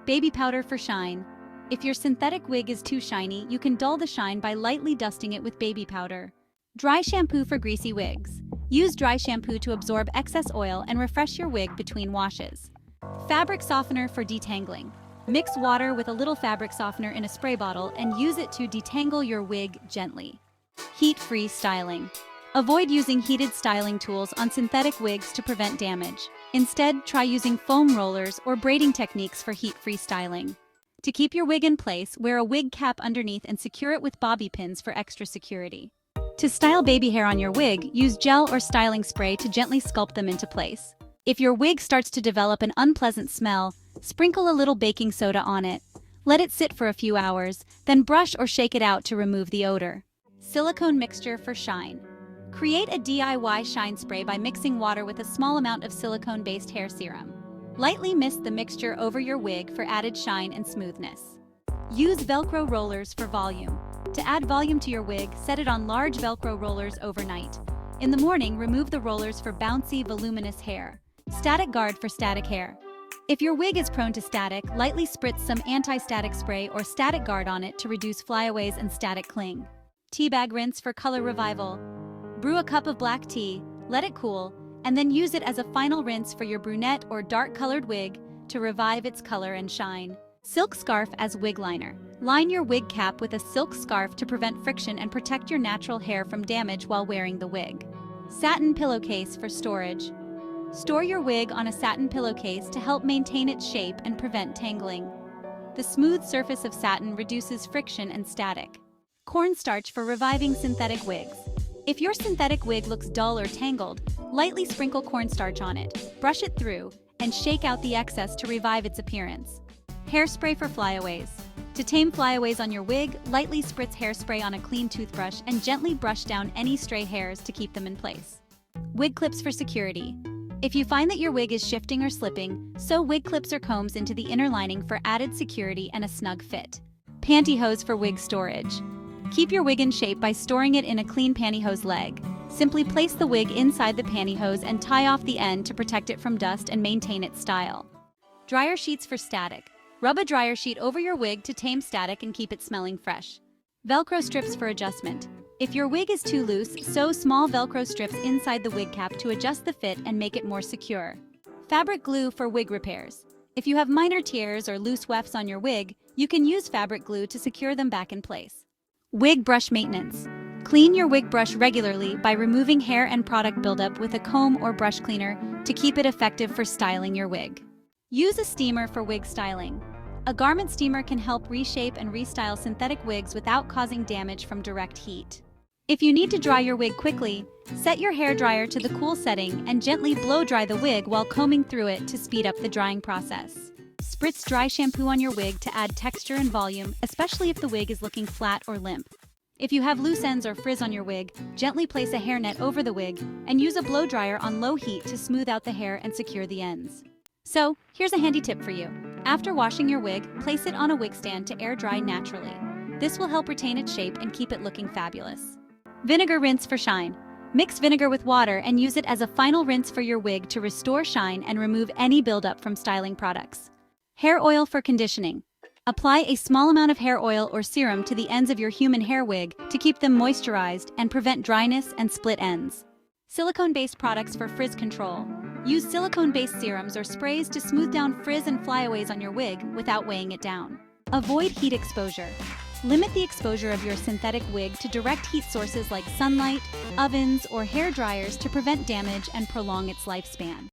Baby powder for shine. If your synthetic wig is too shiny, you can dull the shine by lightly dusting it with baby powder. Dry shampoo for greasy wigs. Use dry shampoo to absorb excess oil and refresh your wig between washes. Fabric softener for detangling. Mix water with a little fabric softener in a spray bottle and use it to detangle your wig gently. Heat-free styling. Avoid using heated styling tools on synthetic wigs to prevent damage. Instead, try using foam rollers or braiding techniques for heat-free styling. To keep your wig in place, wear a wig cap underneath and secure it with bobby pins for extra security. To style baby hair on your wig, use gel or styling spray to gently sculpt them into place. If your wig starts to develop an unpleasant smell, sprinkle a little baking soda on it. Let it sit for a few hours, then brush or shake it out to remove the odor. Silicone mixture for shine. Create a DIY shine spray by mixing water with a small amount of silicone-based hair serum. Lightly mist the mixture over your wig for added shine and smoothness. Use Velcro rollers for volume. To add volume to your wig, set it on large Velcro rollers overnight. In the morning, remove the rollers for bouncy, voluminous hair. Static guard for static hair. If your wig is prone to static, lightly spritz some anti-static spray or static guard on it to reduce flyaways and static cling. Tea bag rinse for color revival. Brew a cup of black tea, let it cool, and then use it as a final rinse for your brunette or dark-colored wig to revive its color and shine. Silk scarf as wig liner. Line your wig cap with a silk scarf to prevent friction and protect your natural hair from damage while wearing the wig. Satin pillowcase for storage. Store your wig on a satin pillowcase to help maintain its shape and prevent tangling. The smooth surface of satin reduces friction and static. Cornstarch for reviving synthetic wigs. If your synthetic wig looks dull or tangled, lightly sprinkle cornstarch on it, brush it through, and shake out the excess to revive its appearance. Hairspray for flyaways. To tame flyaways on your wig, lightly spritz hairspray on a clean toothbrush and gently brush down any stray hairs to keep them in place. Wig clips for security. If you find that your wig is shifting or slipping, sew wig clips or combs into the inner lining for added security and a snug fit. Pantyhose for wig storage. Keep your wig in shape by storing it in a clean pantyhose leg. Simply place the wig inside the pantyhose and tie off the end to protect it from dust and maintain its style. Dryer sheets for static. Rub a dryer sheet over your wig to tame static and keep it smelling fresh. Velcro strips for adjustment. If your wig is too loose, sew small Velcro strips inside the wig cap to adjust the fit and make it more secure. Fabric glue for wig repairs. If you have minor tears or loose wefts on your wig, you can use fabric glue to secure them back in place. Wig brush maintenance. Clean your wig brush regularly by removing hair and product buildup with a comb or brush cleaner to keep it effective for styling your wig. Use a steamer for wig styling. A garment steamer can help reshape and restyle synthetic wigs without causing damage from direct heat. If you need to dry your wig quickly, set your hairdryer to the cool setting and gently blow dry the wig while combing through it to speed up the drying process. Spritz dry shampoo on your wig to add texture and volume, especially if the wig is looking flat or limp. If you have loose ends or frizz on your wig, gently place a hairnet over the wig and use a blow dryer on low heat to smooth out the hair and secure the ends. So, here's a handy tip for you. After washing your wig, place it on a wig stand to air dry naturally. This will help retain its shape and keep it looking fabulous. Vinegar rinse for shine. Mix vinegar with water and use it as a final rinse for your wig to restore shine and remove any buildup from styling products. Hair oil for conditioning. Apply a small amount of hair oil or serum to the ends of your human hair wig to keep them moisturized and prevent dryness and split ends. Silicone-based products for frizz control. Use silicone-based serums or sprays to smooth down frizz and flyaways on your wig without weighing it down. Avoid heat exposure. Limit the exposure of your synthetic wig to direct heat sources like sunlight, ovens, or hair dryers to prevent damage and prolong its lifespan.